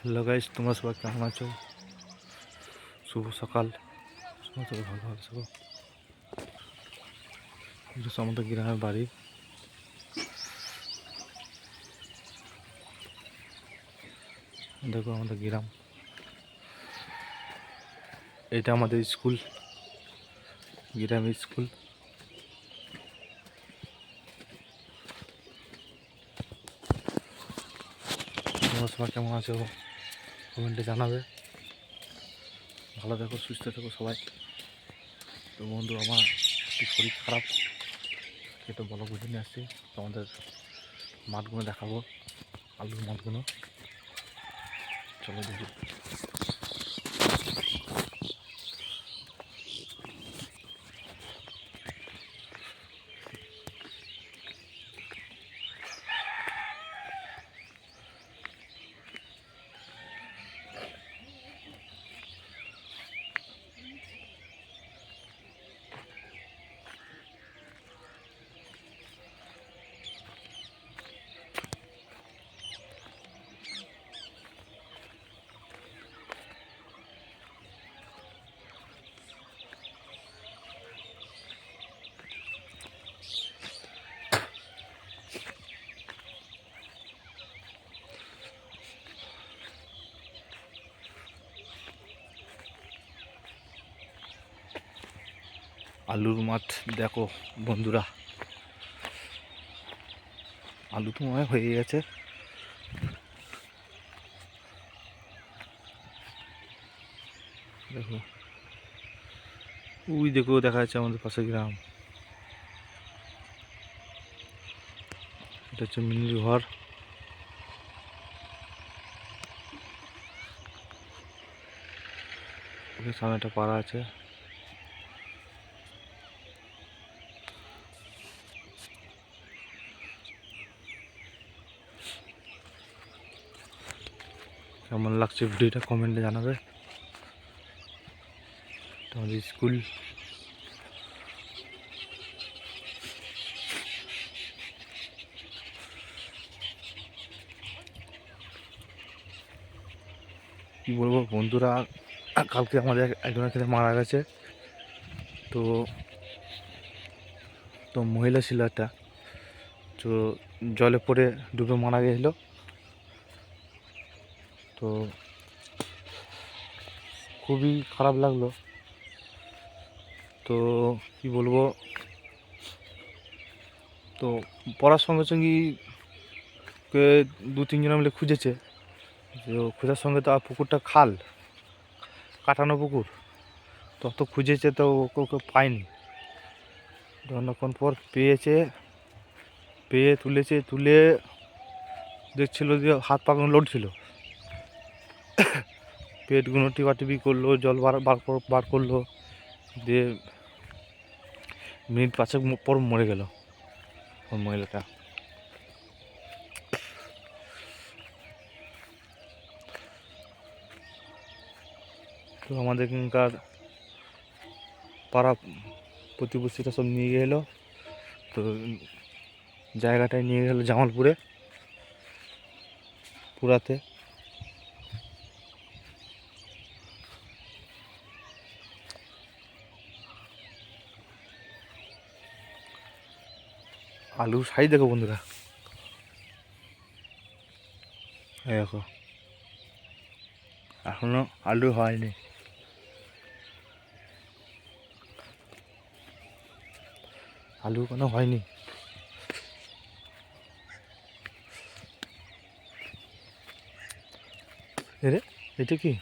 Hello guys, তোমরা সবাই কেমন আছো? শুভ সকাল। সবাই ভালো আছো? এটা আমাদের গ্রামের বাড়ি। দেখো আমাদের গ্রাম, এটা আমাদের স্কুল, গ্রামের স্কুল। তোমরা সবাই কেমন আছো কমেন্টে জানাবে। ভালো থেকো, সুস্থ থেকো সবাই। তো বন্ধু, আমার একটু শরীর খারাপ, একটু বড় বুঝে নিয়ে আসছি। তোমাদের মাঠগুলো দেখাবো, আলুর মাঠগুলো। চলো দেখি। আলুর মাঠ দেখো বন্ধুরা, আলু তো মনে হয় হয়ে গেছে। দেখো, ওই দেখো দেখা যাচ্ছে আমাদের পাশে গ্রাম। এটা হচ্ছে মিনির ঘর। সামনে একটা পাড়া আছে। কেমন লাগছে ভিডিওটা কমেন্টে জানাবে। আমাদের স্কুল। কি বলবো বন্ধুরা, কালকে আমাদের একজনের ক্ষেত্রে মারা গেছে। তো তো মহিলা ছিল একটা, তো জলে পড়ে ডুবে মারা গেছিল। তো খুবই খারাপ লাগলো। তো কি বলবো, তো পড়ার সঙ্গে সঙ্গে দু তিনজন মিলে খুঁজেছে। তো খোঁজার সঙ্গে তো আর পুকুরটা খাল, কাটানো পুকুর, তো অত খুঁজেছে, তো ওকে ওকে পায়নি। অনেকক্ষণ পর পেয়েছে, পেয়ে তুলেছে, তুলে দেখছিল যে হাত পাগুলো লড়ছিল। পেটগুলো টিপাটিপি করলো, জল বার করলো, দিয়ে মিনিট পাঁচেক পর মরে গেল ওই মহিলাটা। তো আমাদের এখানকার পাড়া প্রতিবেশীরা সব নিয়ে গেলো। তো জায়গাটায় নিয়ে গেলো জামালপুরে, পুরাতে। আলু সাই দেখো বন্ধুরা, এই দেখো এখনো আলু হয়নি। আলু কোনো হয়নি। রে, এটা কি?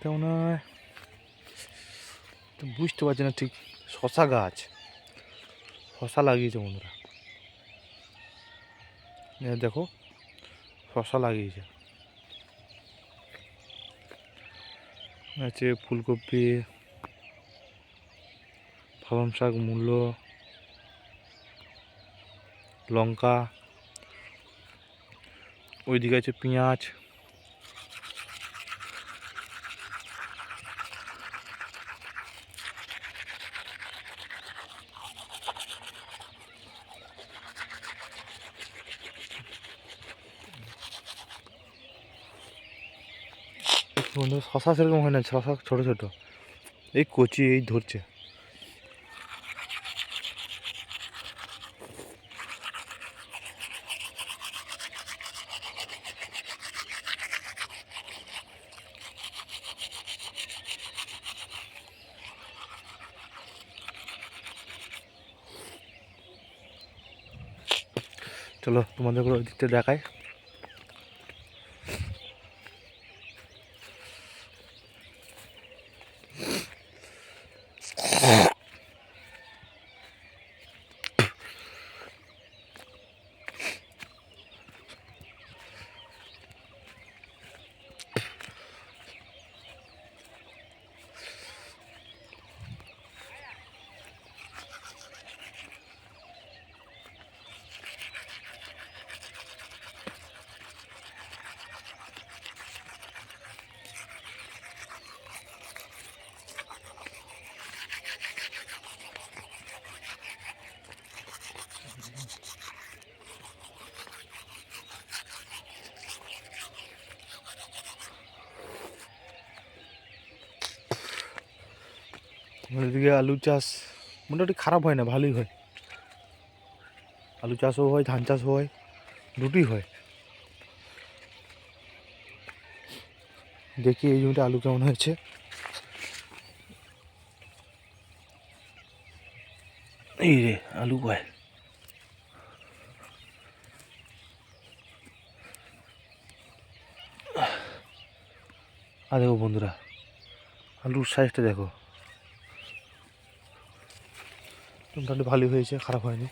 কেমন হয় তো বুঝতে পারছি না ঠিক। শশা গাছ, শশা লাগিয়েছে বন্ধুরা, দেখো শশা লাগিয়েছে। আছে ফুলকপি, পালং শাক, মূলো, লঙ্কা, ওইদিকে আছে পেঁয়াজ। বন্ধু শশা সেরকম হয় না, শশা ছোটো ছোটো, এই কচি এই ধরছে। চলো তোমাদের ওই দিকটা দেখায়। এদিকে আলু চাষ মোটামুটি খারাপ হয় না, ভালোই হয়। আলু চাষও হয়, ধান চাষও হয়, দুটোই হয়। দেখি এই জমিটা আলু কেমন হয়েছে। এই রে আলু পায়। আর দেখো বন্ধুরা, আলুর সাইজটা দেখো, মোটামুটি ভালোই হয়েছে, খারাপ হয়নি।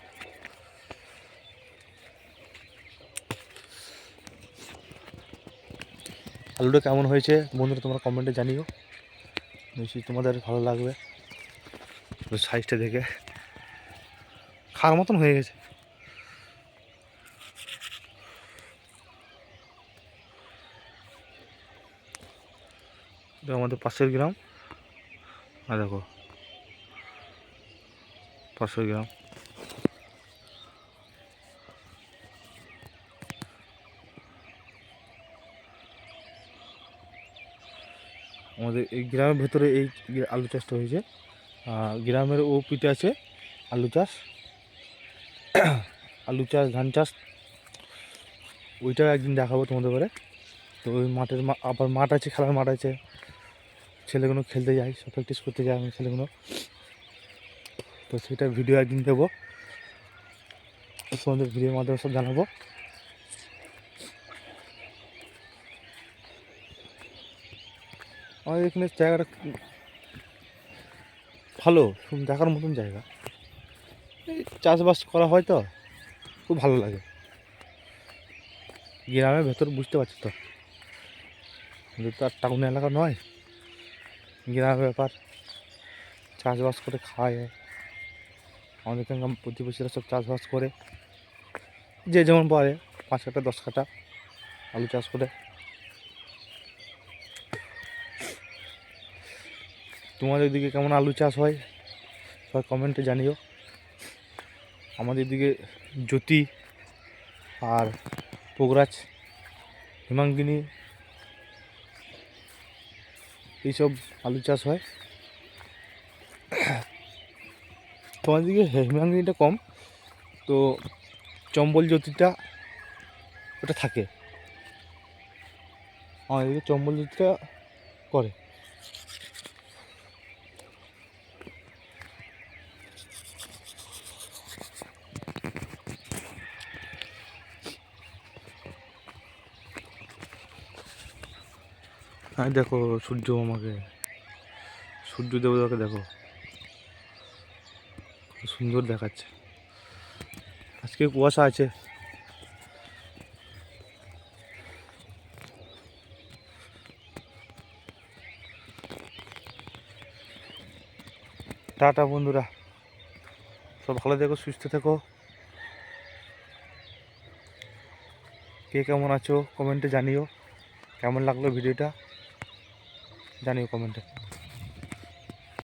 আলুটা কেমন হয়েছে বন্ধুরা তোমরা কমেন্টে জানিও, নিশ্চয়ই তোমাদের ভালো লাগবে। সাইজটা দেখে খাওয়ার মতন হয়ে গেছে। এটা আমাদের পাশের গ্রাম, আর দেখো পাশের গ্রাম। আমাদের এই গ্রামের ভেতরে এই আলু চাষটা হয়েছে। গ্রামের ও পিঠে আছে আলু চাষ, আলু চাষ, ধান চাষ, ওইটাও একদিন দেখাবো তোমাদের করে। তো ওই মাঠের আবার মাঠ আছে, খেলার মাঠ আছে, ছেলেগুলো খেলতে যায়, সব প্র্যাকটিস করতে যায় আমি ছেলেগুলো। তো সেটা ভিডিও একদিন দেবো, তোমাদের ভিডিওর মাধ্যমে সব জানাবো। আমাদের এখানে জায়গাটা ভালো, দেখার মতন জায়গা। এই চাষবাস করা হয় তো খুব ভালো লাগে। গ্রামের ভেতর বুঝতে পারছি তো, কিন্তু তো আর টাউন এলাকা নয়, গ্রামের ব্যাপার, চাষবাস করে খাওয়া যায়। আমাদের এখানকার প্রতিবেশীরা সব চাষবাস করে, যে যেমন পারে 5 কাঠা 10 কাঠা আলু চাষ করে। তোমাদের দিকে কেমন আলু চাষ হয় সবাই কমেন্টে জানিও। আমাদের দিকে জ্যোতি আর পোগরাজ, হিমাঙ্গিনী, এইসব আলু চাষ হয়। তোমাদের দিকে হিমাঙ্গিনীটা কম, তো চম্বল জ্যোতিটা ওটা থাকে। আমাদের দিকে চম্বল জ্যোতিটা করে। হ্যাঁ দেখো সূর্য আমাকে, সূর্য দেবতাকে দেখো কত সুন্দর দেখাচ্ছে। আজকে কুয়াশা আছে। টাটা বন্ধুরা, সব ভালো থেকো, সুস্থ থেকো। কে কেমন আছো কমেন্টে জানিও, কেমন লাগলো ভিডিওটা জানিও কমেন্টে।